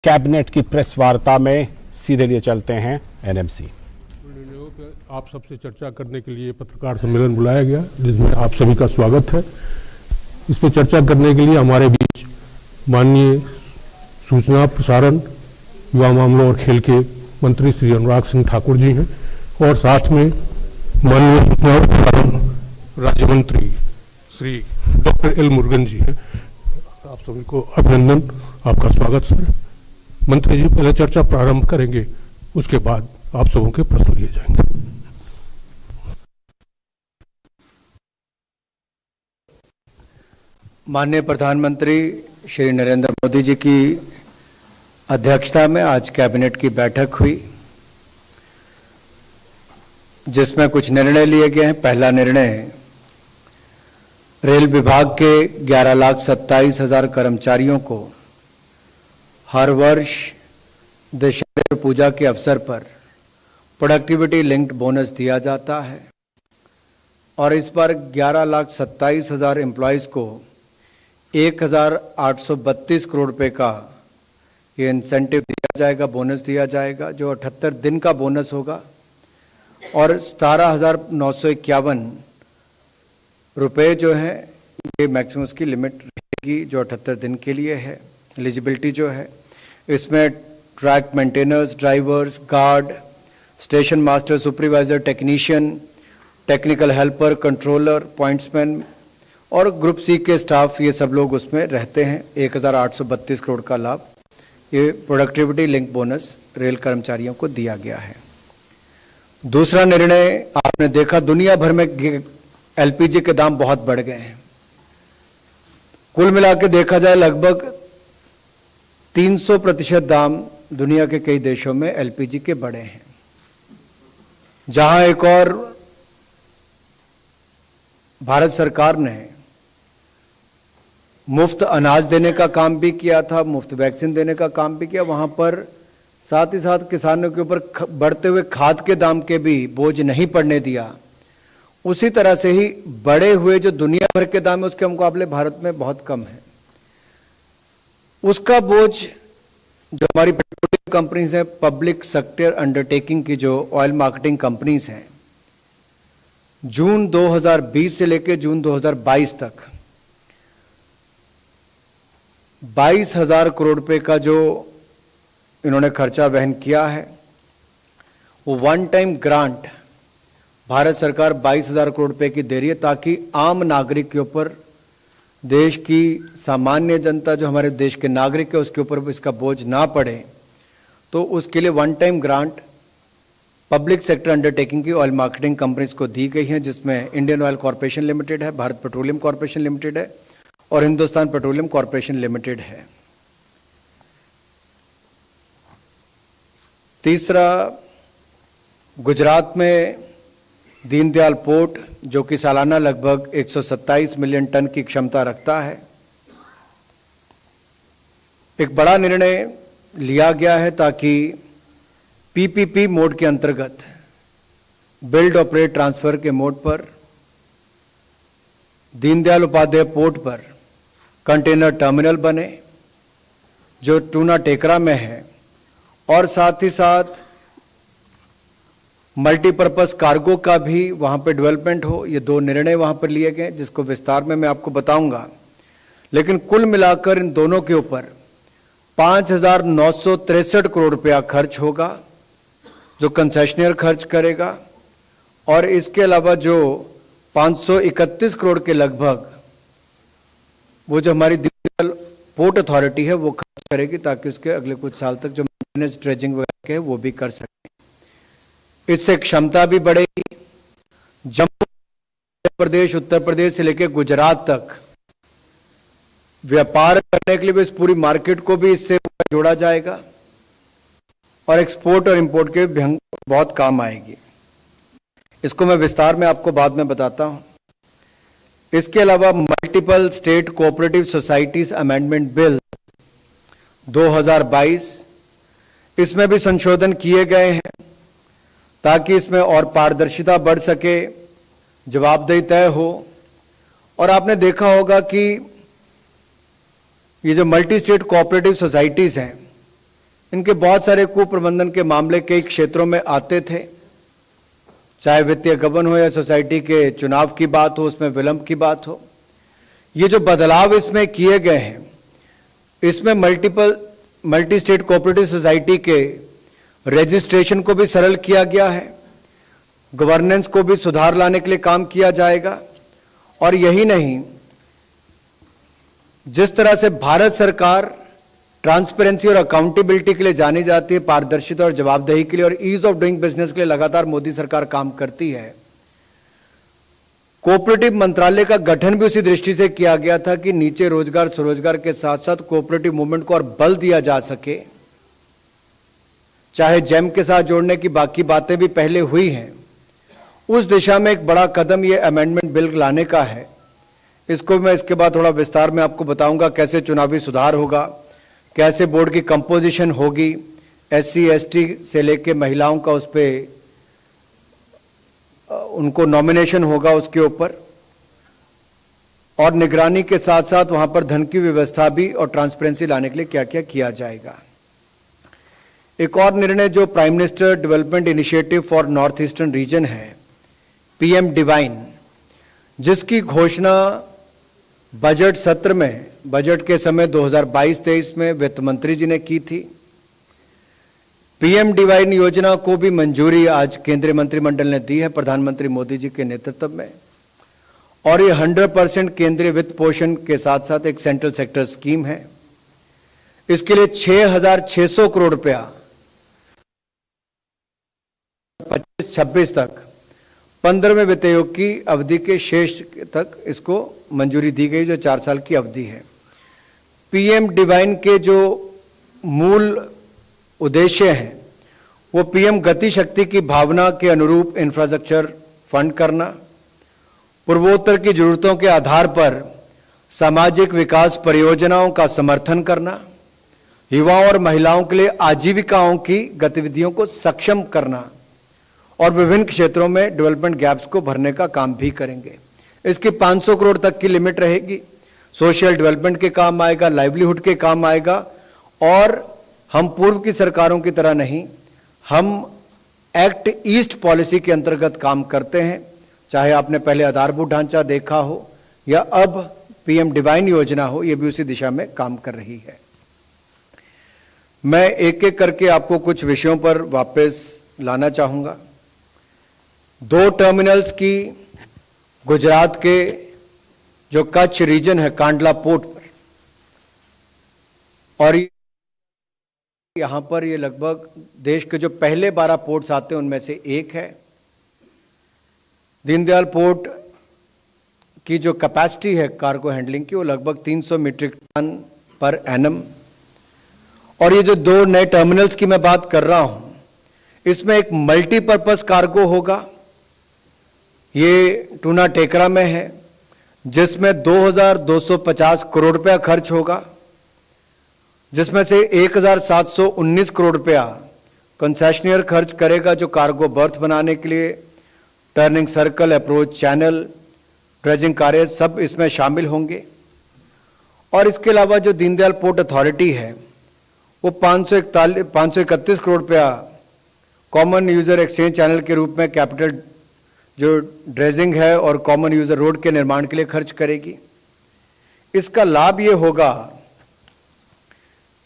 Cabinet की press वार्ता में सीधे लिए चलते हैं एनएमसी। आप सबसे चर्चा करने के लिए पत्रकार सम्मेलन बुलाया गया, जिसमें आप सभी का स्वागत है। इस पर चर्चा करने के लिए हमारे बीच माननीय सूचना प्रसारण, युवा मामलों और खेल के मंत्री श्री अनुराग सिंह ठाकुर जी हैं और साथ में माननीय सूचना प्रसारण राज्य मंत्री श्री डॉक्टर एल मुरुगन जी हैं। आप सभी को अभिनंदन, आपका स्वागत सर। मंत्री जी पहले चर्चा प्रारंभ करेंगे, उसके बाद आप सबों के प्रश्न लिए जाएंगे। माननीय प्रधानमंत्री श्री नरेंद्र मोदी जी की अध्यक्षता में आज कैबिनेट की बैठक हुई, जिसमें कुछ निर्णय लिए गए हैं। पहला निर्णय, रेल विभाग के 11,27,000 कर्मचारियों को हर वर्ष दशहरा पूजा के अवसर पर प्रोडक्टिविटी लिंक्ड बोनस दिया जाता है और इस बार 11,27,000 एम्प्लॉयज़ को 1,832 करोड़ रुपए का ये इंसेंटिव दिया जाएगा, बोनस दिया जाएगा, जो 78 दिन का बोनस होगा और 17,951 रुपये जो है ये मैक्सिमम की लिमिट रहेगी, जो 78 दिन के लिए है। एलिजिबिलिटी जो है इसमें track maintainers, drivers, guard, station master, supervisor, technician, technical helper, controller, pointsman और ग्रुप सी के स्टाफ, ये सब लोग उसमें रहते हैं। 1,832 करोड़ का लाभ ये प्रोडक्टिविटी लिंक बोनस रेल कर्मचारियों को दिया गया है। दूसरा निर्णय, आपने देखा दुनिया भर में एलपीजी के दाम बहुत बढ़ गए हैं। कुल मिला के देखा जाए लगभग 300% दाम दुनिया के कई देशों में एलपीजी के बढ़े हैं। जहां एक और भारत सरकार ने मुफ्त अनाज देने का काम भी किया था, मुफ्त वैक्सीन देने का काम भी किया, वहां पर साथ ही साथ किसानों के ऊपर बढ़ते हुए खाद के दाम के भी बोझ नहीं पड़ने दिया। उसी तरह से ही बढ़े हुए जो दुनिया भर के दाम है उसके मुकाबले भारत में बहुत कम है, उसका बोझ जो हमारी पेट्रोलियम कंपनीज हैं, पब्लिक सेक्टर अंडरटेकिंग की जो ऑयल मार्केटिंग कंपनीज हैं, जून 2020 से लेकर जून 2022 तक 22,000 करोड़ रुपए का जो इन्होंने खर्चा वहन किया है, वो वन टाइम ग्रांट भारत सरकार 22,000 करोड़ रुपए की दे रही है, ताकि आम नागरिक के ऊपर, देश की सामान्य जनता जो हमारे देश के नागरिक है उसके ऊपर इसका बोझ ना पड़े। तो उसके लिए one time grant public sector undertaking की ऑयल मार्केटिंग कंपनीज को दी गई है, जिसमें इंडियन ऑयल कॉरपोरेशन लिमिटेड है, भारत पेट्रोलियम कॉरपोरेशन लिमिटेड है और हिंदुस्तान पेट्रोलियम कॉरपोरेशन लिमिटेड है। तीसरा, गुजरात में दीनदयाल पोर्ट, जो कि सालाना लगभग 127 मिलियन टन की क्षमता रखता है, एक बड़ा निर्णय लिया गया है ताकि पीपीपी मोड के अंतर्गत, बिल्ड ऑपरेट ट्रांसफर के मोड पर दीनदयाल उपाध्याय पोर्ट पर कंटेनर टर्मिनल बने, जो टूना टेकरा में है, और साथ ही साथ मल्टीपर्पज कार्गो का भी वहां पर डेवलपमेंट हो। ये दो निर्णय वहां पर लिए गए, जिसको विस्तार में मैं आपको बताऊंगा। लेकिन कुल मिलाकर इन दोनों के ऊपर 5,963 करोड़ रुपया खर्च होगा, जो कंसेशनर खर्च करेगा, और इसके अलावा जो 531 करोड़ के लगभग वो जो हमारी दीनदयाल पोर्ट अथॉरिटी है वो खर्च करेगी, ताकि उसके अगले कुछ साल तक जो मेंटेनेंस, ड्रेजिंग वगैरह है वो भी कर सके। इससे क्षमता भी बढ़ेगी। जम्मू प्रदेश, उत्तर प्रदेश से लेकर गुजरात तक व्यापार करने के लिए भी इस पूरी मार्केट को भी इससे जोड़ा जाएगा और एक्सपोर्ट और इंपोर्ट के भी बहुत काम आएगी। इसको मैं विस्तार में आपको बाद में बताता हूं। इसके अलावा multiple state cooperative societies amendment bill 2022, इसमें भी संशोधन किए गए हैं ताकि इसमें और पारदर्शिता बढ़ सके, जवाबदेही तय हो। और आपने देखा होगा कि ये जो मल्टी स्टेट कोऑपरेटिव सोसाइटीज हैं, इनके बहुत सारे कुप्रबंधन के मामले कई क्षेत्रों में आते थे, चाहे वित्तीय गबन हो या सोसाइटी के चुनाव की बात हो, उसमें विलंब की बात हो। ये जो बदलाव इसमें किए गए हैं, इसमें मल्टी स्टेट कोऑपरेटिव सोसाइटी के रजिस्ट्रेशन को भी सरल किया गया है, गवर्नेंस को भी सुधार लाने के लिए काम किया जाएगा। और यही नहीं, जिस तरह से भारत सरकार ट्रांसपेरेंसी और अकाउंटेबिलिटी के लिए जानी जाती है, पारदर्शिता और जवाबदेही के लिए और ईज ऑफ डूइंग बिजनेस के लिए लगातार मोदी सरकार काम करती है, कोऑपरेटिव मंत्रालय का गठन भी उसी दृष्टि से किया गया था कि नीचे रोजगार स्वरोजगार के साथ साथ कोऑपरेटिव मूवमेंट को और बल दिया जा सके। चाहे जेम के साथ जोड़ने की बाकी बातें भी पहले हुई हैं, उस दिशा में एक बड़ा कदम ये अमेंडमेंट बिल लाने का है। इसको मैं इसके बाद थोड़ा विस्तार में आपको बताऊंगा, कैसे चुनावी सुधार होगा, कैसे बोर्ड की कंपोजिशन होगी, SC ST से लेके महिलाओं का उस पर उनको नॉमिनेशन होगा उसके ऊपर, और निगरानी के साथ साथ वहां पर धन की व्यवस्था भी और ट्रांसपेरेंसी लाने के लिए क्या क्या किया जाएगा। एक और निर्णय जो prime minister development initiative for north eastern region है, PM डिवाइन, जिसकी घोषणा बजट सत्र में, बजट के समय 2022-23 में वित्त मंत्री जी ने की थी। PM डिवाइन योजना को भी मंजूरी आज केंद्रीय मंत्रिमंडल ने दी है प्रधानमंत्री मोदी जी के नेतृत्व में, और ये 100% केंद्रीय वित्त पोषण के साथ साथ एक सेंट्रल सेक्टर स्कीम है। इसके लिए 6,600 करोड़ रुपया 25-26 तक 15वें वित्त आयोग की अवधि के शेष तक इसको मंजूरी दी गई, जो 4 साल की अवधि है। PM डिवाइन के जो मूल उद्देश्य हैं वो PM गति शक्ति की भावना के अनुरूप इंफ्रास्ट्रक्चर फंड करना, पूर्वोत्तर की जरूरतों के आधार पर सामाजिक विकास परियोजनाओं का समर्थन करना, युवाओं और महिलाओं के लिए आजीविकाओं की गतिविधियों को सक्षम करना, और विभिन्न क्षेत्रों में डेवलपमेंट गैप्स को भरने का काम भी करेंगे। इसकी 500 करोड़ तक की लिमिट रहेगी। सोशल डेवलपमेंट के काम आएगा, लाइवलीहुड के काम आएगा, और हम पूर्व की सरकारों की तरह नहीं, हम एक्ट ईस्ट पॉलिसी के अंतर्गत काम करते हैं। चाहे आपने पहले आधारभूत ढांचा देखा हो या अब PM डिवाइन योजना हो, यह भी उसी दिशा में काम कर रही है। मैं एक एक करके आपको कुछ विषयों पर वापस लाना चाहूंगा। 2 टर्मिनल्स की गुजरात के जो कच्छ रीजन है, कांडला पोर्ट पर, और यहां पर ये लगभग देश के जो पहले 12 पोर्ट्स आते हैं उनमें से एक है। दीनदयाल पोर्ट की जो कैपेसिटी है कार्गो हैंडलिंग की, वो लगभग 300 मीट्रिक टन पर एनम। और ये जो 2 नए टर्मिनल्स की मैं बात कर रहा हूं, इसमें एक मल्टीपर्पज कार्गो होगा, ये टूना टेकरा में है, जिसमें 2,250 करोड़ रुपया खर्च होगा, जिसमें से 1,719 करोड़ रुपया कंसेशनियर खर्च करेगा, जो कार्गो बर्थ बनाने के लिए turning circle, approach channel, dredging कार्य सब इसमें शामिल होंगे। और इसके अलावा जो दीनदयाल पोर्ट अथॉरिटी है वो 531 करोड़ रुपया कॉमन यूजर एक्सचेंज चैनल के रूप में कैपिटल जो ड्रेजिंग है और कॉमन यूजर रोड के निर्माण के लिए खर्च करेगी। इसका लाभ ये होगा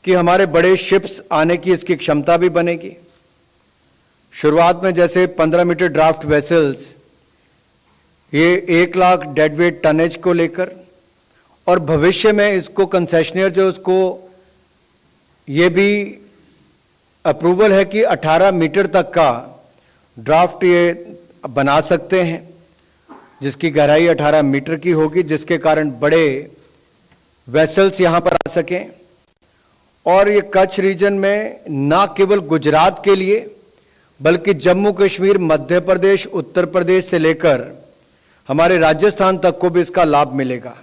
कि हमारे बड़े शिप्स आने की इसकी क्षमता भी बनेगी। शुरुआत में जैसे 15 मीटर ड्राफ्ट वेसल्स, ये 1 लाख डेडवेट टनेज को लेकर, और भविष्य में इसको कंसेशनियर जो उसको ये भी अप्रूवल है कि 18 मीटर तक का ड्राफ्ट ये बना सकते हैं, जिसकी गहराई 18 मीटर की होगी, जिसके कारण बड़े वेसल्स यहां पर आ सकें। और ये कच्छ रीजन में ना केवल गुजरात के लिए बल्कि जम्मू कश्मीर, मध्य प्रदेश, उत्तर प्रदेश से लेकर हमारे राजस्थान तक को भी इसका लाभ मिलेगा।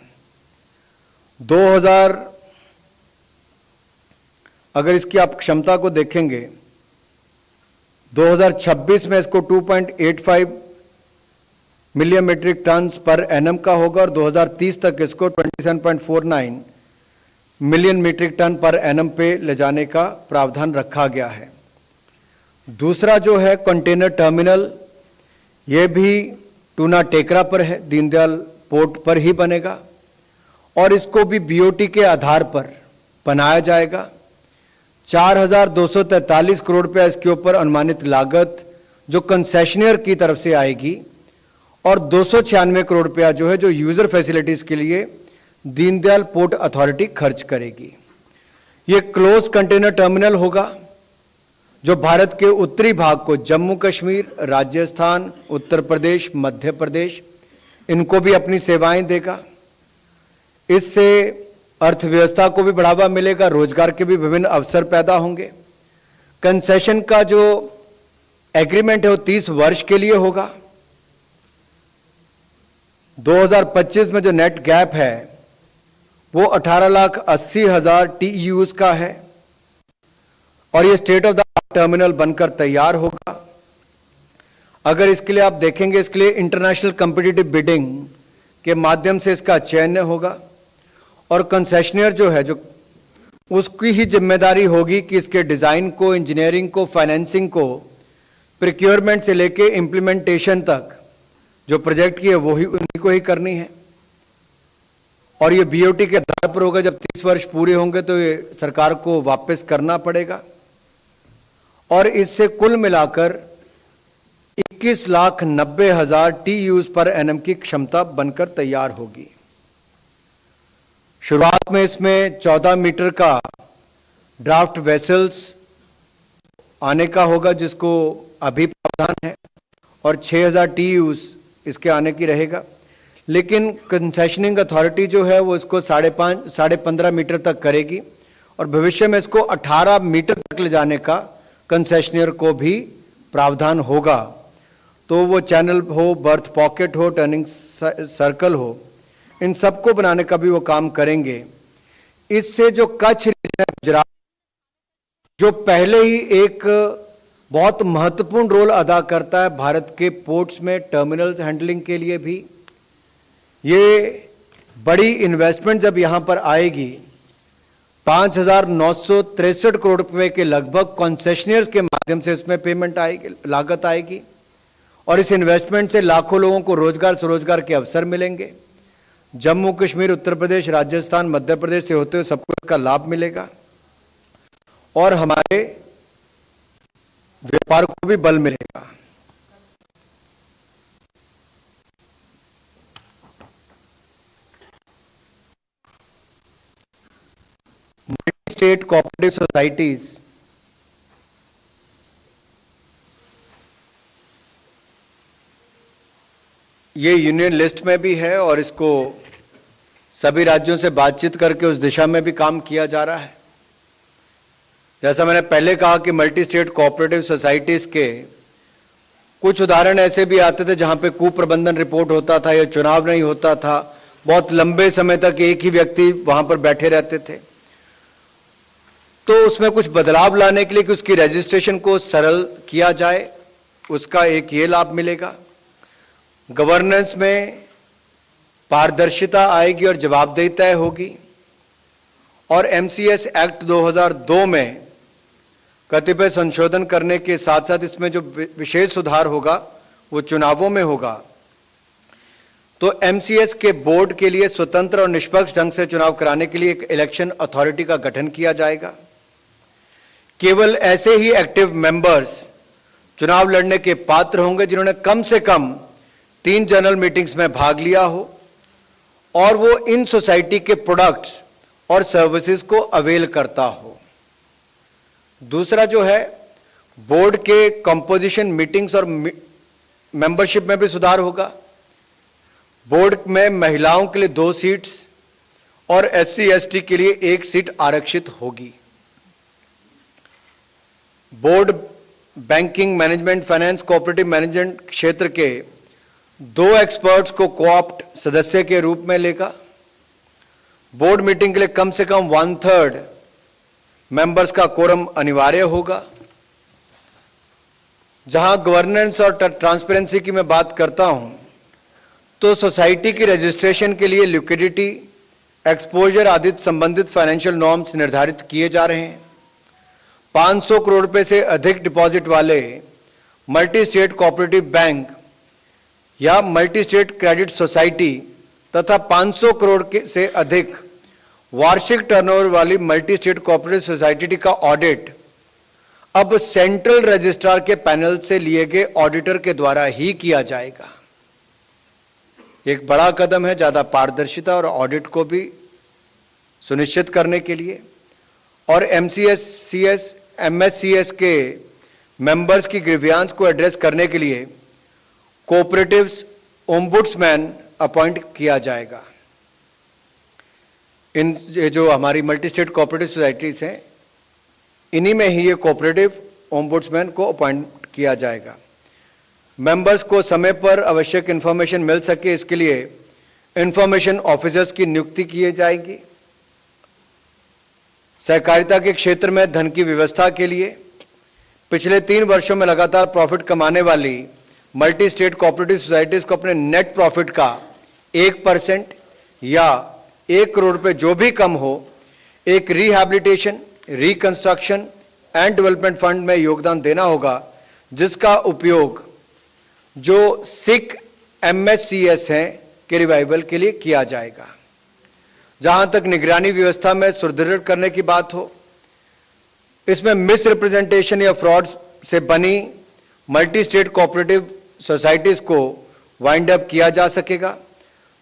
2000 अगर इसकी आप क्षमता को देखेंगे, 2026 में इसको 2.85 million metric ton per annum का होगा, और 2030 तक इसको 27.49 million metric ton per annum पे ले जाने का प्रावधान रखा गया है। दूसरा जो है कंटेनर टर्मिनल, ये भी टूना टेकरा पर है, दीनदयाल पोर्ट पर ही बनेगा और इसको भी बीओटी के आधार पर बनाया जाएगा। 4,243 करोड़ रुपया इसके ऊपर अनुमानित लागत जो कंसेशनियर की तरफ से आएगी और 296 करोड़ रुपया जो है जो यूजर फैसिलिटीज के लिए दीनदयाल पोर्ट अथॉरिटी खर्च करेगी। ये क्लोज कंटेनर टर्मिनल होगा जो भारत के उत्तरी भाग को जम्मू कश्मीर, राजस्थान, उत्तर प्रदेश, मध्य प्रदेश इनको भी अपनी सेवाएं देगा। इससे अर्थव्यवस्था को भी बढ़ावा मिलेगा, रोजगार के भी विभिन्न अवसर पैदा होंगे। कंसेशन का जो एग्रीमेंट है वो 30 वर्ष के लिए होगा। 2025 में जो नेट गैप है वो 18,80,000 TEUs का है और ये state of the art terminal बनकर तैयार होगा। अगर इसके लिए आप देखेंगे, इसके लिए इंटरनेशनल कॉम्पिटिटिव बिडिंग के माध्यम से इसका चयन होगा और कंसेशनियर जो है जो उसकी ही जिम्मेदारी होगी कि इसके डिजाइन को, इंजीनियरिंग को, फाइनेंसिंग को, प्रिक्योरमेंट से लेके इम्प्लीमेंटेशन तक जो प्रोजेक्ट की है वही उन्हीं को ही करनी है और ये बीओटी के आधार पर होगा। जब 30 वर्ष पूरे होंगे तो ये सरकार को वापस करना पड़ेगा और इससे कुल मिलाकर 21,90,000 TEUs पर एनम की क्षमता बनकर तैयार होगी। शुरुआत में इसमें 14 मीटर का ड्राफ्ट वेसल्स आने का होगा जिसको अभी प्रावधान है और 6,000 TEUs इसके आने की रहेगा, लेकिन कंसेशनिंग अथॉरिटी जो है वो इसको 15.5 मीटर तक करेगी और भविष्य में इसको 18 मीटर तक ले जाने का कंसेशनियर को भी प्रावधान होगा। तो वो चैनल हो, बर्थ पॉकेट हो, टर्निंग सर्कल हो, इन सबको बनाने का भी वो काम करेंगे। इससे जो कच्छ रीजन है गुजरात, जो पहले ही एक बहुत महत्वपूर्ण रोल अदा करता है भारत के पोर्ट्स में टर्मिनल हैंडलिंग के लिए भी, ये बड़ी इन्वेस्टमेंट जब यहां पर आएगी 5,963 करोड़ रुपए के लगभग कॉन्सेशनियर्स के माध्यम से इसमें पेमेंट आएगी, लागत आएगी और इस इन्वेस्टमेंट से लाखों लोगों को रोजगार स्वरोजगार के अवसर मिलेंगे। जम्मू कश्मीर, उत्तर प्रदेश, राजस्थान, मध्य प्रदेश से होते हुए सबको इसका लाभ मिलेगा और हमारे व्यापार को भी बल मिलेगा। मल्टी स्टेट कोऑपरेटिव सोसाइटीज ये यूनियन लिस्ट में भी है और इसको सभी राज्यों से बातचीत करके उस दिशा में भी काम किया जा रहा है। जैसा मैंने पहले कहा कि मल्टी स्टेट कोऑपरेटिव सोसाइटीज के कुछ उदाहरण ऐसे भी आते थे जहां पे कुप्रबंधन रिपोर्ट होता था या चुनाव नहीं होता था, बहुत लंबे समय तक एक ही व्यक्ति वहां पर बैठे रहते थे। तो उसमें कुछ बदलाव लाने के लिए कि उसकी रजिस्ट्रेशन को सरल किया जाए, उसका एक ये लाभ मिलेगा। गवर्नेंस में पारदर्शिता आएगी और जवाबदेही तय होगी और एमसीएस एक्ट 2002 में कतिपय संशोधन करने के साथ साथ इसमें जो विशेष सुधार होगा वो चुनावों में होगा। तो एमसीएस के बोर्ड के लिए स्वतंत्र और निष्पक्ष ढंग से चुनाव कराने के लिए एक इलेक्शन अथॉरिटी का गठन किया जाएगा। केवल ऐसे ही एक्टिव मेंबर्स चुनाव लड़ने के पात्र होंगे जिन्होंने कम से कम 3 जनरल मीटिंग्स में भाग लिया हो और वो इन सोसाइटी के प्रोडक्ट्स और सर्विसेज को अवेल करता हो। दूसरा जो है, बोर्ड के कंपोजिशन, मीटिंग्स और मेंबरशिप में भी सुधार होगा। बोर्ड में महिलाओं के लिए 2 सीट्स और SC/ST के लिए 1 सीट आरक्षित होगी। Board banking, management, finance, cooperative management क्षेत्र के 2 एक्सपर्ट्स को कोऑप्ट सदस्य के रूप में लेगा। बोर्ड मीटिंग के लिए कम से कम 1/3 मेंबर्स का कोरम अनिवार्य होगा। जहां गवर्नेंस और ट्रांसपेरेंसी की मैं बात करता हूं, तो सोसाइटी की रजिस्ट्रेशन के लिए लिक्विडिटी, एक्सपोजर आदि संबंधित फाइनेंशियल नॉर्म्स निर्धारित किए जा रहे हैं। 500 करोड़ रुपए से अधिक डिपॉजिट वाले मल्टी स्टेट कोऑपरेटिव बैंक या मल्टी स्टेट क्रेडिट सोसाइटी तथा 500 करोड़ से अधिक वार्षिक टर्नओवर वाली मल्टी स्टेट कोऑपरेटिव सोसाइटी का ऑडिट अब सेंट्रल रजिस्ट्रार के पैनल से लिए गए ऑडिटर के द्वारा ही किया जाएगा। एक बड़ा कदम है ज्यादा पारदर्शिता और ऑडिट को भी सुनिश्चित करने के लिए। और एमसीएस, सीएस, एमएससीएस के मेंबर्स की ग्रीवियांस को एड्रेस करने के लिए कोऑपरेटिव्स ओम्बुड्समैन अपॉइंट किया जाएगा। इन जो हमारी मल्टी स्टेट कोऑपरेटिव सोसाइटीज हैं, इन्हीं में ही ये कोऑपरेटिव ओम्बुड्समैन को अपॉइंट किया जाएगा। मेंबर्स को समय पर आवश्यक इंफॉर्मेशन मिल सके, इसके लिए इंफॉर्मेशन ऑफिसर्स की नियुक्ति की जाएगी। सहकारिता के क्षेत्र में धन की व्यवस्था के लिए पिछले 3 वर्षों में लगातार प्रॉफिट कमाने वाली मल्टी स्टेट कोऑपरेटिव सोसाइटीज को अपने नेट प्रॉफिट का 1% या 1 करोड़ रुपए जो भी कम हो, एक rehabilitation, reconstruction and development fund में योगदान देना होगा, जिसका उपयोग जो सिख एमएससीएस हैं के रिवाइवल के लिए किया जाएगा। जहां तक निगरानी व्यवस्था में सुदृढ़ करने की बात हो, इसमें मिस रिप्रेजेंटेशन या फ्रॉड से बनी मल्टी स्टेट कोऑपरेटिव सोसाइटीज को वाइंड अप किया जा सकेगा।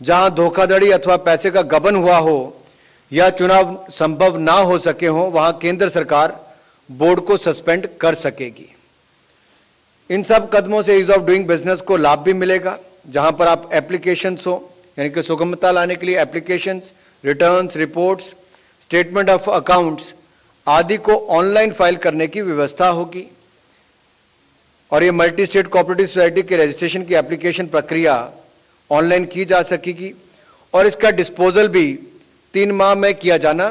जहां धोखाधड़ी अथवा पैसे का गबन हुआ हो या चुनाव संभव ना हो सके हो, वहां केंद्र सरकार बोर्ड को सस्पेंड कर सकेगी। इन सब कदमों से ईज ऑफ डूइंग बिजनेस को लाभ भी मिलेगा। जहां पर आप एप्लीकेशंस हो, यानी कि सुगमता लाने के लिए applications, returns, reports, statement of accounts आदि को ऑनलाइन फाइल करने की व्यवस्था होगी। और ये मल्टी स्टेट कोऑपरेटिव सोसाइटी के रजिस्ट्रेशन की एप्लीकेशन प्रक्रिया ऑनलाइन की जा सकेगी और इसका डिस्पोजल भी 3 माह में किया जाना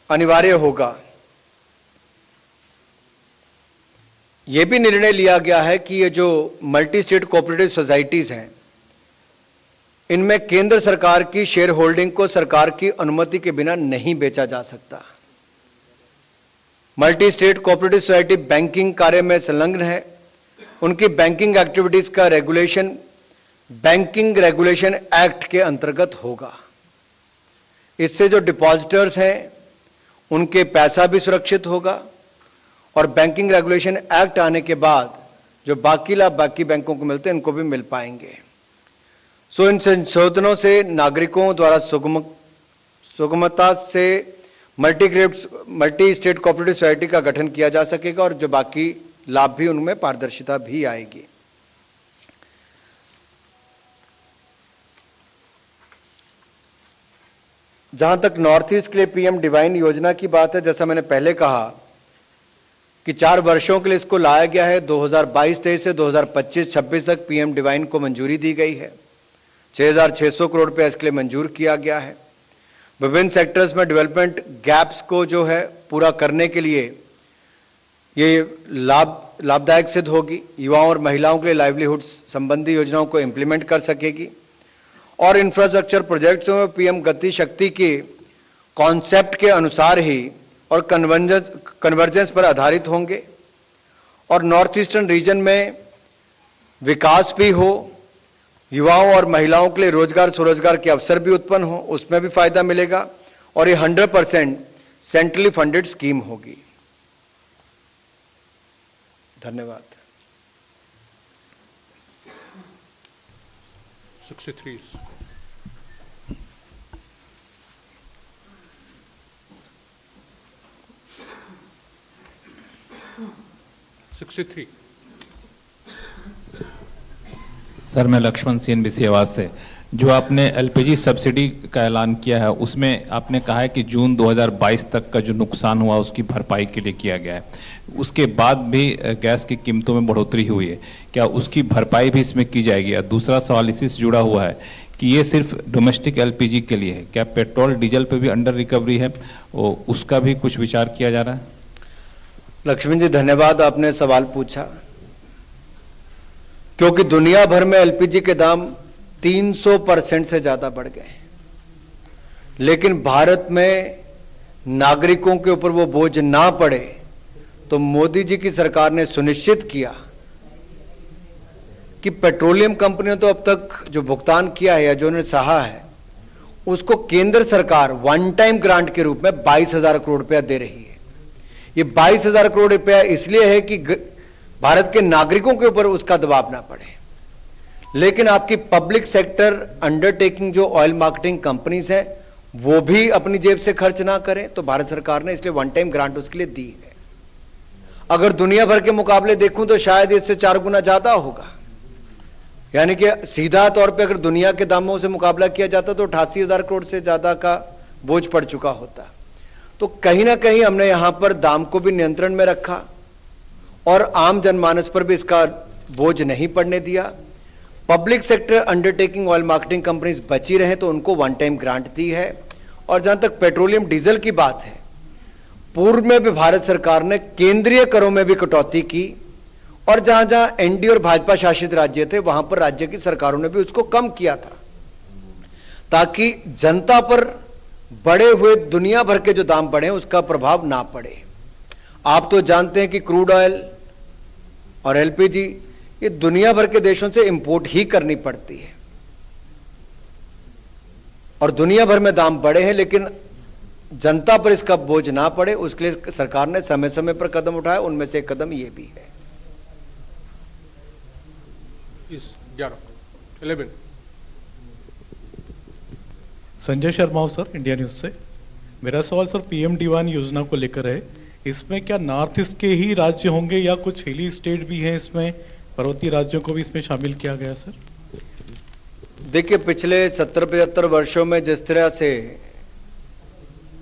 अनिवार्य होगा। यह भी निर्णय लिया गया है कि ये जो मल्टी स्टेट कोऑपरेटिव सोसाइटीज हैं, इनमें केंद्र सरकार की शेयर होल्डिंग को सरकार की अनुमति के बिना नहीं बेचा जा सकता। Multi state cooperative society banking कार्य में संलग्न है, उनकी बैंकिंग एक्टिविटीज का रेगुलेशन बैंकिंग रेगुलेशन एक्ट के अंतर्गत होगा। इससे जो डिपॉजिटर्स हैं उनके पैसा भी सुरक्षित होगा और बैंकिंग रेगुलेशन एक्ट आने के बाद जो बाकी लाभ बाकी बैंकों को मिलते हैं, इनको भी मिल पाएंगे। सो इन संशोधनों से नागरिकों द्वारा सुगमता से मल्टी स्टेट कोऑपरेटिव सोसाइटी का गठन किया जा सकेगा और जो बाकी लाभ भी उनमें पारदर्शिता भी आएगी। जहां तक नॉर्थ ईस्ट के लिए पीएम डिवाइन योजना की बात है, जैसा मैंने पहले कहा कि 4 वर्षों के लिए इसको लाया गया है। 2022-23 से 2025-26 तक पीएम डिवाइन को मंजूरी दी गई है। 6,600 करोड़ रुपए इसके लिए मंजूर किया गया है। विभिन्न सेक्टर्स में डेवलपमेंट गैप्स को जो है पूरा करने के लिए ये लाभदायक सिद्ध होगी। युवाओं और महिलाओं के लिए लाइवलीहुड संबंधी योजनाओं को इंप्लीमेंट कर सकेगी और इंफ्रास्ट्रक्चर प्रोजेक्ट्स में पीएम गति शक्ति के कॉन्सेप्ट के अनुसार ही और कन्वर्जेंस पर आधारित होंगे और नॉर्थ ईस्टर्न रीजन में विकास भी हो, युवाओं और महिलाओं के लिए रोजगार स्वरोजगार के अवसर भी उत्पन्न हो, उसमें भी फायदा मिलेगा और ये 100% सेंट्रली फंडेड स्कीम होगी। धन्यवाद। 63 63 सर, मैं लक्ष्मण सीएनबीसी आवाज से। जो आपने एलपीजी सब्सिडी का ऐलान किया है, उसमें आपने कहा है कि जून 2022 तक का जो नुकसान हुआ उसकी भरपाई के लिए किया गया है। उसके बाद भी गैस की कीमतों में बढ़ोतरी हुई है, क्या उसकी भरपाई भी इसमें की जाएगी? और दूसरा सवाल इसी से जुड़ा हुआ है कि ये सिर्फ डोमेस्टिक एलपीजी के लिए है, क्या पेट्रोल डीजल पे भी अंडर रिकवरी है और उसका भी कुछ विचार किया जा रहा है? लक्ष्मण जी, धन्यवाद, आपने सवाल पूछा। क्योंकि दुनिया भर में एलपीजी के दाम 300% से ज्यादा बढ़ गए। लेकिन भारत में नागरिकों के ऊपर वो बोझ ना पड़े, तो मोदी जी की सरकार ने सुनिश्चित किया कि पेट्रोलियम कंपनियों तो अब तक जो भुगतान किया है या जो उन्होंने सहा है, उसको केंद्र सरकार वन टाइम ग्रांट के रूप में 22,000 करोड़ रुपया दे रही है। ये 22,000 करोड़ रुपया इसलिए है कि भारत के नागरिकों के ऊपर उसका दबाव ना पड़े। लेकिन आपकी पब्लिक सेक्टर अंडरटेकिंग जो ऑयल मार्केटिंग कंपनीज है, वो भी अपनी जेब से खर्च ना करें, तो भारत सरकार ने इसलिए वन टाइम ग्रांट उसके लिए दी है। अगर दुनिया भर के मुकाबले देखूं तो शायद इससे 4 गुना ज्यादा होगा। यानी कि सीधा तौर पे अगर दुनिया के दामों से मुकाबला किया जाता तो 88,000 करोड़ से ज्यादा का बोझ पड़ चुका होता। तो कहीं ना कहीं हमने यहां पर दाम को भी नियंत्रण में रखा और आम जनमानस पर भी इसका बोझ नहीं पड़ने दिया। Public sector undertaking oil marketing companies बची रहे तो उनको वन टाइम ग्रांट दी है। और जहां तक पेट्रोलियम डीजल की बात है, पूर्व में भी भारत सरकार ने केंद्रीय करों में भी कटौती की और जहां जहां एनडीए और भाजपा शासित राज्य थे वहां पर राज्य की सरकारों ने भी उसको कम किया था, ताकि जनता पर बढ़े हुए दुनिया भर के जो दाम बढ़े उसका प्रभाव ना पड़े। आप तो जानते हैं कि क्रूड ऑयल और एलपीजी ये दुनिया भर के देशों से इंपोर्ट ही करनी पड़ती है और दुनिया भर में दाम बढ़े हैं, लेकिन जनता पर इसका बोझ ना पड़े उसके लिए सरकार ने समय समय पर कदम उठाए। उनमें से एक कदम यह भी है। 11 संजय शर्मा हूं सर, इंडिया न्यूज से। मेरा सवाल सर पीएम डिवान योजना को लेकर है। इसमें क्या नॉर्थ ईस्ट के ही राज्य होंगे या कुछ हिली स्टेट भी हैं, इसमें पर्वतीय राज्यों को भी इसमें शामिल किया गया सर? देखिए, पिछले 70-75 वर्षों में जिस तरह से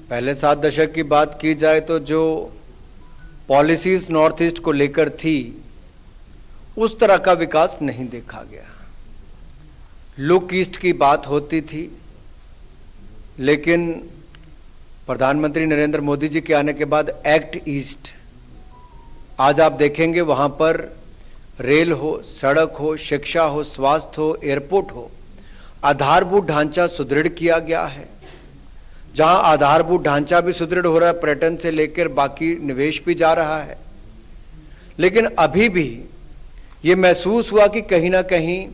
पहले 7 दशक की बात की जाए तो जो पॉलिसीज नॉर्थ ईस्ट को लेकर थी उस तरह का विकास नहीं देखा गया। लुक ईस्ट की बात होती थी, लेकिन प्रधानमंत्री नरेंद्र मोदी जी के आने के बाद एक्ट ईस्ट, आज आप देखेंगे वहां पर रेल हो, सड़क हो, शिक्षा हो, स्वास्थ्य हो, एयरपोर्ट हो, आधारभूत ढांचा सुदृढ़ किया गया है। जहां आधारभूत ढांचा भी सुदृढ़ हो रहा है, पर्यटन से लेकर बाकी निवेश भी जा रहा है, लेकिन अभी भी यह महसूस हुआ कि कहीं ना कहीं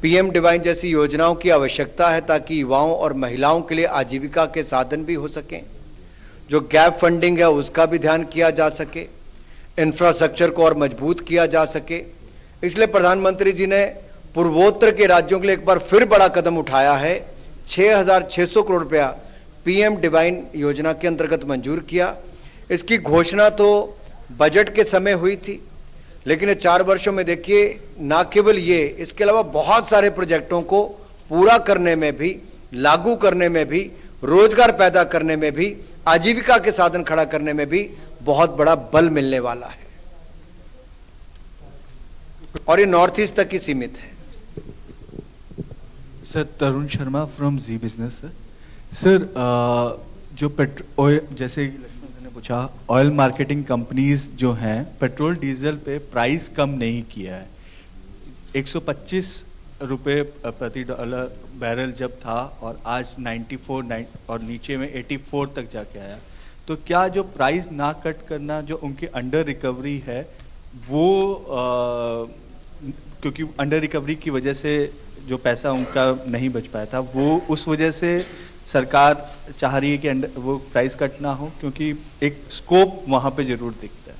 पीएम डिवाइन जैसी योजनाओं की आवश्यकता है ताकि युवाओं और महिलाओं के लिए आजीविका के साधन भी हो सकें। जो गैप फंडिंग है उसका भी ध्यान किया जा सके, इंफ्रास्ट्रक्चर को और मजबूत किया जा सके। इसलिए प्रधानमंत्री जी ने पूर्वोत्तर के राज्यों के लिए एक बार फिर बड़ा कदम उठाया है। 6,600 करोड़ रुपया पीएम डिवाइन योजना के अंतर्गत मंजूर किया। इसकी घोषणा तो बजट के समय हुई थी, लेकिन 4 वर्षों में देखिए ना केवल ये, इसके अलावा बहुत सारे प्रोजेक्टों को पूरा करने में भी, लागू करने में भी, रोजगार पैदा करने में भी, आजीविका के साधन खड़ा करने में भी बहुत बड़ा बल मिलने वाला है और ये नॉर्थ ईस्ट तक ही सीमित है। Sir, Tarun Sharma from Zee Business. Sir, जो जैसे लक्ष्मण ने पूछा, ऑयल मार्केटिंग कंपनीज जो हैं पेट्रोल डीजल पे प्राइस कम नहीं किया है। 125 रुपए प्रति डॉलर बैरल जब था और आज 94 और नीचे में 84 तक जाके आया, तो क्या जो प्राइस ना कट करना जो उनकी अंडर रिकवरी है वो क्योंकि अंडर रिकवरी की वजह से जो पैसा उनका नहीं बच पाया था, वो उस वजह से सरकार चाह रही है कि वो प्राइस कट ना हो, क्योंकि एक स्कोप वहां पे जरूर दिखता है।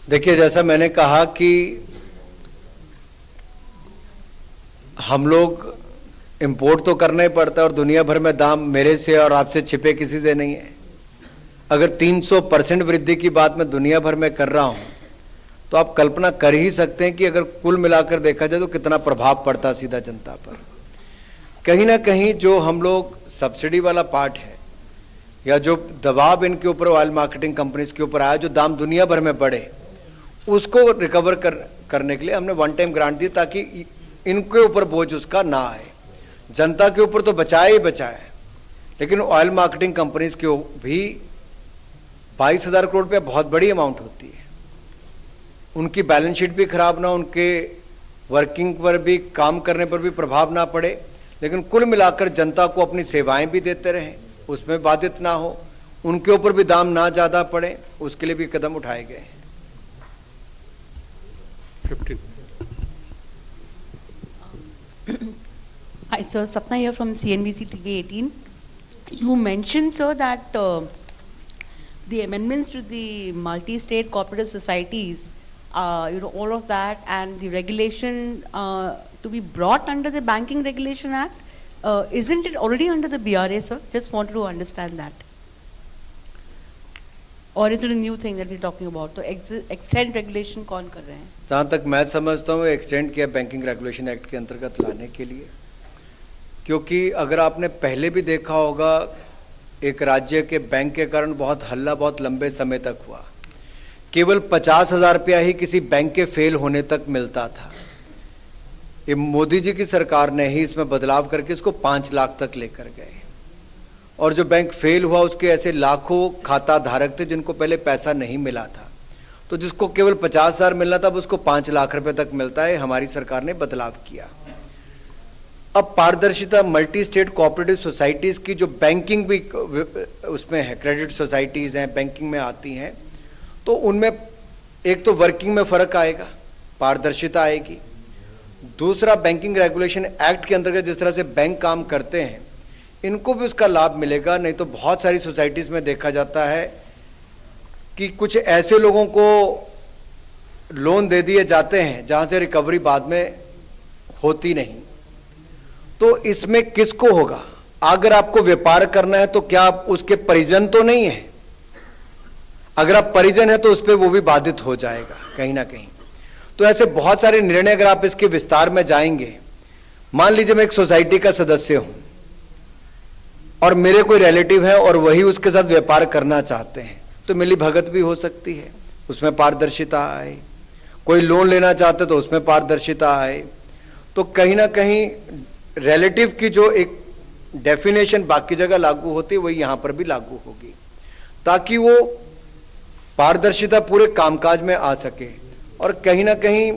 देखिए, जैसा मैंने कहा कि हम लोग इंपोर्ट तो करना ही पड़ता है और दुनिया भर में दाम मेरे से और आपसे छिपे किसी से नहीं है। अगर 300% वृद्धि की बात मैं दुनिया भर में कर रहा हूं तो आप कल्पना कर ही सकते हैं कि अगर कुल मिलाकर देखा जाए तो कितना प्रभाव पड़ता सीधा जनता पर। कहीं ना कहीं जो हम लोग सब्सिडी वाला पार्ट है या जो दबाव इनके ऊपर ऑयल मार्केटिंग कंपनीज के ऊपर आया, जो दाम दुनिया भर में बढ़े, उसको रिकवर करने के लिए हमने वन टाइम ग्रांट दी ताकि इनके ऊपर बोझ उसका ना आए। जनता के ऊपर तो बचाए ही बचाए, लेकिन ऑयल मार्केटिंग कंपनीज के भी 22,000 करोड़ रुपया बहुत बड़ी अमाउंट होती है। उनकी बैलेंस शीट भी खराब ना, उनके वर्किंग पर भी, काम करने पर भी प्रभाव ना पड़े। लेकिन कुल मिलाकर जनता को अपनी सेवाएं भी देते रहें, उसमें बाधित ना हो, उनके ऊपर भी दाम ना ज्यादा पड़े, उसके लिए भी कदम उठाए गए हैं। 15. Hi, sir. Sapna here from CNBC TV 18. You mentioned, sir, that the amendments to the multi-state cooperative societies, all of that, and the regulation to be brought under the Banking Regulation Act. Isn't it already under the BRA, sir? Just wanted to understand that. Or is it a new thing that we're talking about? So extend regulation कौन कर रहे हैं? जहां तक मैं समझता हूं extend किया बैंकिंग रेगुलेशन एक्ट के अंतर्गत लाने के लिए, क्योंकि अगर आपने पहले भी देखा होगा एक राज्य के बैंक के कारण बहुत हल्ला बहुत लंबे समय तक हुआ, केवल 50,000 रुपया ही किसी बैंक के फेल होने तक मिलता था। ये मोदी जी की सरकार ने ही इसमें बदलाव करके इसको 5 लाख तक लेकर गए, और जो बैंक फेल हुआ उसके ऐसे लाखों खाता धारक थे जिनको पहले पैसा नहीं मिला था, तो जिसको केवल 50,000 मिलना था उसको 5 लाख रुपए तक मिलता है। हमारी सरकार ने बदलाव किया। अब पारदर्शिता मल्टी स्टेट कोऑपरेटिव सोसाइटीज की जो बैंकिंग भी उसमें है, क्रेडिट सोसाइटीज हैं, बैंकिंग में आती हैं, तो उनमें एक तो वर्किंग में फर्क आएगा, पारदर्शिता आएगी। दूसरा, बैंकिंग रेगुलेशन एक्ट के अंतर्गत जिस तरह से बैंक काम करते हैं इनको भी उसका लाभ मिलेगा। नहीं तो बहुत सारी सोसाइटीज में देखा जाता है कि कुछ ऐसे लोगों को लोन दे दिए जाते हैं जहां से रिकवरी बाद में होती नहीं। तो इसमें किसको होगा? अगर आपको व्यापार करना है तो क्या आप उसके परिजन तो नहीं है? अगर आप परिजन है तो उस पर वो भी बाधित हो जाएगा कहीं ना कहीं। तो ऐसे बहुत सारे निर्णय अगर आप इसके विस्तार में जाएंगे, मान लीजिए मैं एक सोसाइटी का सदस्य हूं और मेरे कोई रिलेटिव है और वही उसके साथ व्यापार करना चाहते हैं, तो मिली भगत भी हो सकती है, उसमें पारदर्शिता आए। कोई लोन लेना चाहते तो उसमें पारदर्शिता आए। तो कहीं ना कहीं रिलेटिव की जो एक डेफिनेशन बाकी जगह लागू होती है वही यहां पर भी लागू होगी, ताकि वो पारदर्शिता पूरे कामकाज में आ सके। और कहीं ना कहीं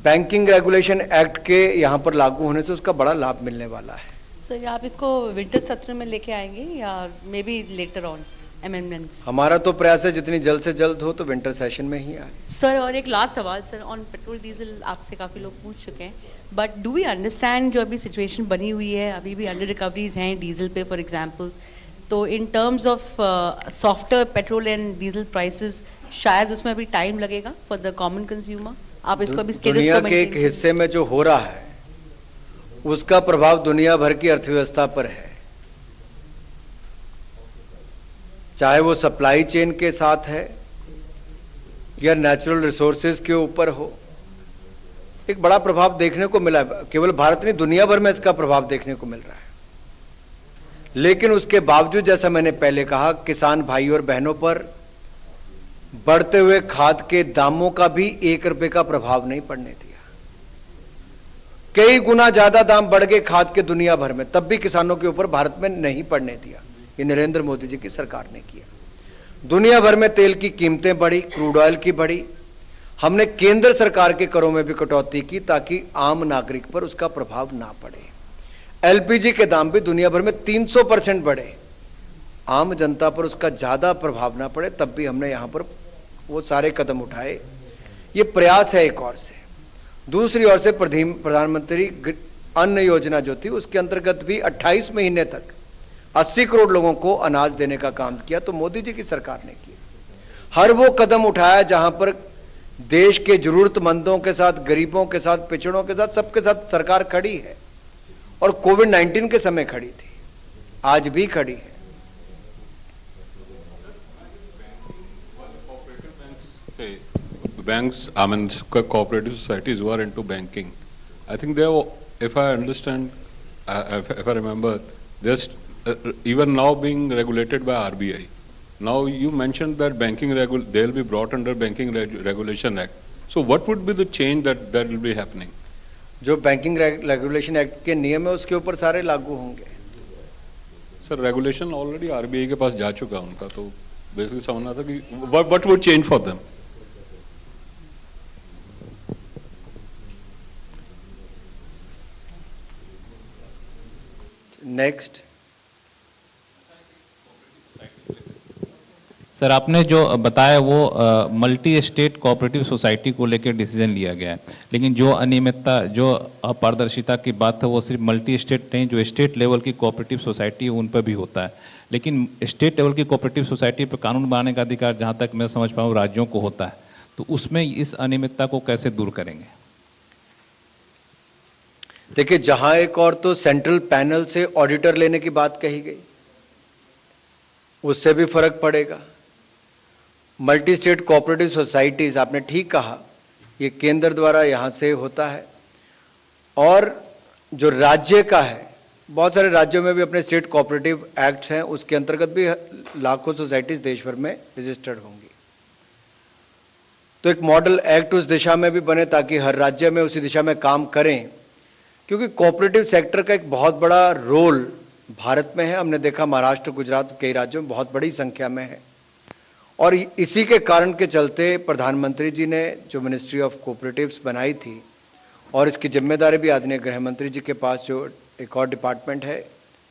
बैंकिंग रेगुलेशन एक्ट के यहां पर लागू होने से उसका बड़ा लाभ मिलने वाला है। सर, आप इसको विंटर सत्र में लेके आएंगे या may be later on amendments? हमारा तो प्रयास है जितनी जल्द से जल्द हो तो विंटर सेशन में ही आए। सर, और एक लास्ट सवाल सर, ऑन पेट्रोल डीजल आपसे काफी लोग पूछ चुके हैं, बट डू वी अंडरस्टैंड जो अभी सिचुएशन बनी हुई है, अभी भी अंडर रिकवरीज हैं डीजल पे फॉर एग्जांपल, तो in terms of softer petrol and diesel prices शायद उसमें अभी टाइम लगेगा फॉर द कॉमन कंज्यूमर? आप इसको अभी स्टेटस दुनिया के एक हिस्से में जो हो रहा है उसका प्रभाव दुनिया भर की अर्थव्यवस्था पर है, चाहे वो सप्लाई चेन के साथ है या नेचुरल रिसोर्सेज के ऊपर हो। एक बड़ा प्रभाव देखने को मिला है, केवल भारत नहीं दुनिया भर में इसका प्रभाव देखने को मिल रहा है। लेकिन उसके बावजूद जैसा मैंने पहले कहा, किसान भाई और बहनों पर बढ़ते हुए खाद के दामों का भी 1 रुपए का प्रभाव नहीं पड़ने दिया। कई गुना ज्यादा दाम बढ़ गए खाद के दुनिया भर में, तब भी किसानों के ऊपर भारत में नहीं पड़ने दिया। ये नरेंद्र मोदी जी की सरकार ने किया। दुनिया भर में तेल की कीमतें बढ़ी, क्रूड ऑयल की बढ़ी, हमने केंद्र सरकार के करों में भी कटौती की ताकि आम नागरिक पर उसका प्रभाव ना पड़े। एलपीजी के दाम भी दुनिया भर में 300% बढ़े, आम जनता पर उसका ज्यादा प्रभाव ना पड़े, तब भी हमने यहां पर वो सारे कदम उठाए। ये प्रयास है एक ओर से। दूसरी ओर से प्रधानमंत्री अन्न योजना जो थी उसके अंतर्गत भी 28 महीने तक 80 करोड़ लोगों को अनाज देने का काम किया, तो मोदी जी की सरकार ने किया। हर वो कदम उठाया जहां पर देश के जरूरतमंदों के साथ, गरीबों के साथ, पिछड़ों के साथ, सबके साथ सरकार खड़ी है, और कोविड-19 के समय खड़ी थी, आज भी खड़ी है। Banks, I mean, cooperative societies who are into banking, I think they have, if I understand, if I remember, they're even now being regulated by RBI. Now you mentioned that they'll be brought under Banking Regulation Act. So what would be the change that will be happening? जो banking regulation act के नियम है उसके ऊपर सारे लागू होंगे। Sir, regulation already RBI के पास जा चुका है उनका, तो बेसिकली समझना था कि what would change for them? Next. Sir आपने जो बताया वो मल्टी स्टेट कोऑपरेटिव सोसाइटी को लेकर डिसीजन लिया गया है, लेकिन जो अनियमितता जो अपारदर्शिता की बात है वो सिर्फ मल्टी स्टेट नहीं, जो स्टेट लेवल की कोऑपरेटिव सोसाइटी है उन पर भी होता है। लेकिन स्टेट लेवल की कोऑपरेटिव सोसाइटी पर कानून बनाने का अधिकार जहां तक मैं समझ पाऊँ राज्यों को होता है, तो उसमें इस अनियमितता को कैसे दूर करेंगे? देखिए, जहां एक और तो सेंट्रल पैनल से ऑडिटर लेने की बात कही गई, उससे भी फर्क पड़ेगा। मल्टी स्टेट कोऑपरेटिव सोसाइटीज, आपने ठीक कहा, ये केंद्र द्वारा यहां से होता है, और जो राज्य का है, बहुत सारे राज्यों में भी अपने स्टेट कोऑपरेटिव एक्ट्स हैं, उसके अंतर्गत भी लाखों सोसाइटीज देश भर में रजिस्टर्ड होंगी। तो एक मॉडल एक्ट उस दिशा में भी बने ताकि हर राज्य में उसी दिशा में काम करें, क्योंकि कोऑपरेटिव सेक्टर का एक बहुत बड़ा रोल भारत में है। हमने देखा महाराष्ट्र, गुजरात, कई राज्यों में बहुत बड़ी संख्या में है, और इसी के कारण के चलते प्रधानमंत्री जी ने जो मिनिस्ट्री ऑफ कोऑपरेटिव्स बनाई थी, और इसकी जिम्मेदारी भी आदरणीय गृह मंत्री जी के पास जो एक और डिपार्टमेंट है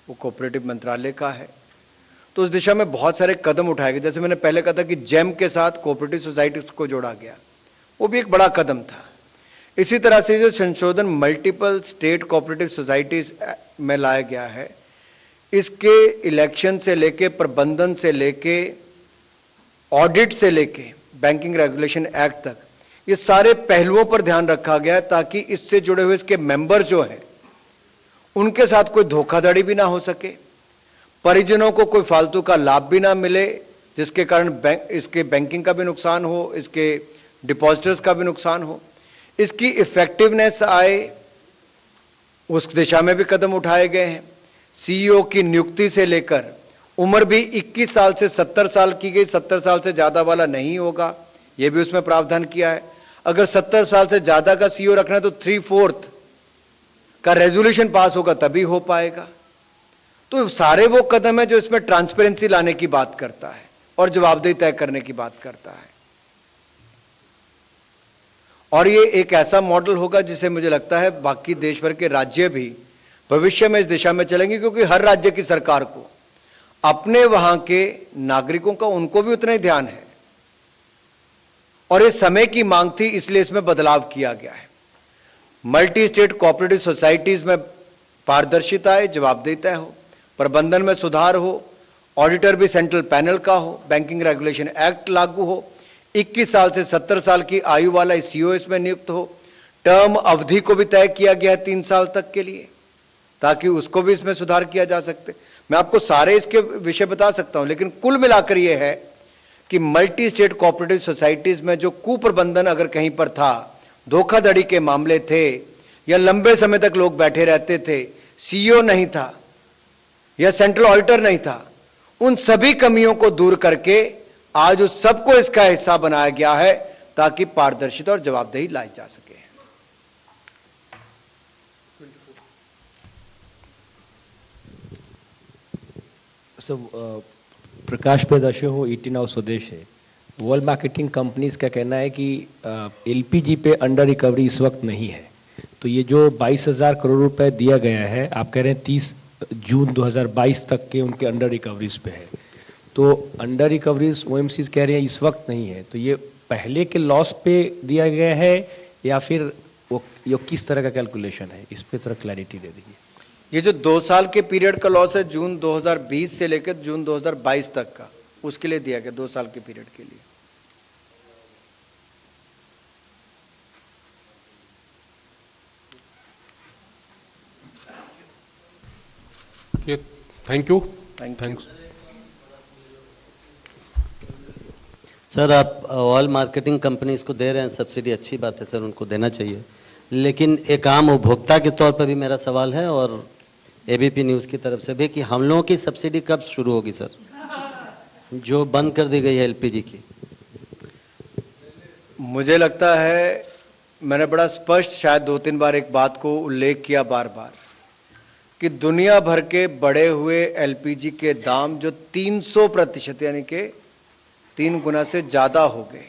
वो कोऑपरेटिव मंत्रालय का है, तो उस दिशा में बहुत सारे कदम उठाए गए। जैसे मैंने पहले कहा था कि जेम के साथ कोऑपरेटिव सोसाइटीज को जोड़ा गया, वो भी एक बड़ा कदम था। इसी तरह से जो संशोधन मल्टीपल स्टेट कोऑपरेटिव सोसाइटीज में लाया गया है, इसके इलेक्शन से लेके, प्रबंधन से लेके, ऑडिट से लेके, बैंकिंग रेगुलेशन एक्ट तक, ये सारे पहलुओं पर ध्यान रखा गया है ताकि इससे जुड़े हुए इसके मेंबर जो हैं उनके साथ कोई धोखाधड़ी भी ना हो सके, परिजनों को कोई फालतू का लाभ भी ना मिले, जिसके कारण इसके बैंकिंग का भी नुकसान हो, इसके डिपॉजिटर्स का भी नुकसान हो, इसकी इफेक्टिवनेस आए, उस दिशा में भी कदम उठाए गए हैं। सीईओ की नियुक्ति से लेकर उम्र भी 21 साल से 70 साल की गई, 70 साल से ज्यादा वाला नहीं होगा, यह भी उसमें प्रावधान किया है। अगर 70 साल से ज्यादा का सीईओ रखना है तो 3/4 का रेजोल्यूशन पास होगा तभी हो पाएगा। तो सारे वो कदम है जो इसमें ट्रांसपेरेंसी लाने की बात करता है और जवाबदेही तय करने की बात करता है, और ये एक ऐसा मॉडल होगा जिसे मुझे लगता है बाकी देश भर के राज्य भी भविष्य में इस दिशा में चलेंगे, क्योंकि हर राज्य की सरकार को अपने वहां के नागरिकों का, उनको भी उतना ही ध्यान है, और इस समय की मांग थी, इसलिए इसमें बदलाव किया गया है। मल्टी स्टेट कोऑपरेटिव सोसाइटीज में पारदर्शिता है, जवाबदेहिता हो, प्रबंधन में सुधार हो, ऑडिटर भी सेंट्रल पैनल का हो, बैंकिंग रेगुलेशन एक्ट लागू हो, 21 साल से 70 साल की आयु वाला सीईओ इसमें नियुक्त हो, टर्म अवधि को भी तय किया गया है 3 साल तक के लिए, ताकि उसको भी इसमें सुधार किया जा सकते। मैं आपको सारे इसके विषय बता सकता हूं, लेकिन कुल मिलाकर यह है कि मल्टी स्टेट कोऑपरेटिव सोसाइटीज में जो कुप्रबंधन अगर कहीं पर था, धोखाधड़ी के मामले थे, या लंबे समय तक लोग बैठे रहते थे, सीईओ नहीं था या सेंट्रल ऑडिटर नहीं था, उन सभी कमियों को दूर करके आज उस सबको इसका हिस्सा बनाया गया है ताकि पारदर्शिता और जवाबदेही लाई जा सके। प्रकाश प्रदर्शन हो, ईटी नाउ स्वदेश है। वर्ल्ड मार्केटिंग कंपनीज का कहना है कि एलपीजी पे अंडर रिकवरी इस वक्त नहीं है, तो ये जो 22,000 करोड़ रुपए दिया गया है, आप कह रहे हैं 30 जून 2022 तक के उनके अंडर रिकवरीज पे है, तो अंडर रिकवरीज ओएमसीज कह रहे हैं इस वक्त नहीं है, तो ये पहले के लॉस पे दिया गया है या फिर वो किस तरह का कैलकुलेशन है, इस पे थोड़ा क्लैरिटी दे दीजिए। ये जो 2 साल के पीरियड का लॉस है, जून 2020 से लेकर जून 2022 तक का, उसके लिए दिया गया 2 साल के पीरियड के लिए। Thank you. थैंक्स। सर, आप ऑयल मार्केटिंग कंपनीज को दे रहे हैं सब्सिडी, अच्छी बात है सर, उनको देना चाहिए, लेकिन एक आम उपभोक्ता के तौर पर भी मेरा सवाल है और एबीपी न्यूज़ की तरफ से भी कि हम लोगों की सब्सिडी कब शुरू होगी सर, जो बंद कर दी गई है एलपीजी की? मुझे लगता है मैंने बड़ा स्पष्ट शायद 2-3 बार एक बात को उल्लेख किया बार बार कि दुनिया भर के बढ़े हुए एलपीजी के दाम जो 300% यानी कि 3 गुना से ज्यादा हो गए,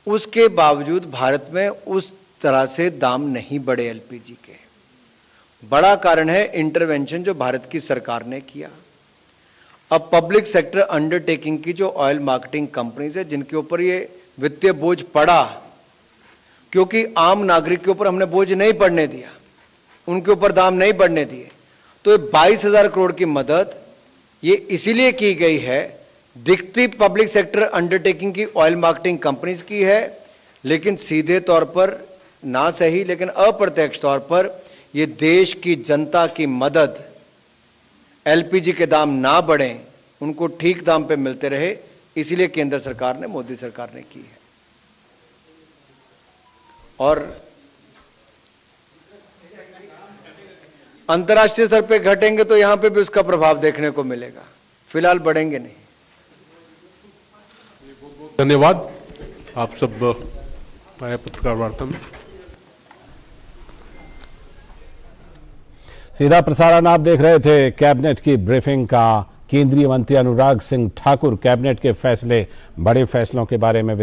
उसके बावजूद भारत में उस तरह से दाम नहीं बढ़े एलपीजी के। बड़ा कारण है इंटरवेंशन जो भारत की सरकार ने किया। अब पब्लिक सेक्टर अंडरटेकिंग की जो ऑयल मार्केटिंग कंपनीज है, जिनके ऊपर ये वित्तीय बोझ पड़ा, क्योंकि आम नागरिक के ऊपर हमने बोझ नहीं पड़ने दिया, उनके ऊपर दाम नहीं बढ़ने दिए, तो 22,000 करोड़ की मदद ये इसीलिए की गई है। दिखती पब्लिक सेक्टर अंडरटेकिंग की ऑयल मार्केटिंग कंपनीज की है, लेकिन सीधे तौर पर ना सही लेकिन अप्रत्यक्ष तौर पर ये देश की जनता की मदद, एलपीजी के दाम ना बढ़ें, उनको ठीक दाम पे मिलते रहे, इसीलिए केंद्र सरकार ने, मोदी सरकार ने की है। और अंतर्राष्ट्रीय स्तर पे घटेंगे तो यहां पे भी उसका प्रभाव देखने को मिलेगा, फिलहाल बढ़ेंगे नहीं। धन्यवाद। आप सब आए पत्रकार वार्ता में। सीधा प्रसारण आप देख रहे थे कैबिनेट की ब्रीफिंग का। केंद्रीय मंत्री अनुराग सिंह ठाकुर कैबिनेट के फैसले, बड़े फैसलों के बारे में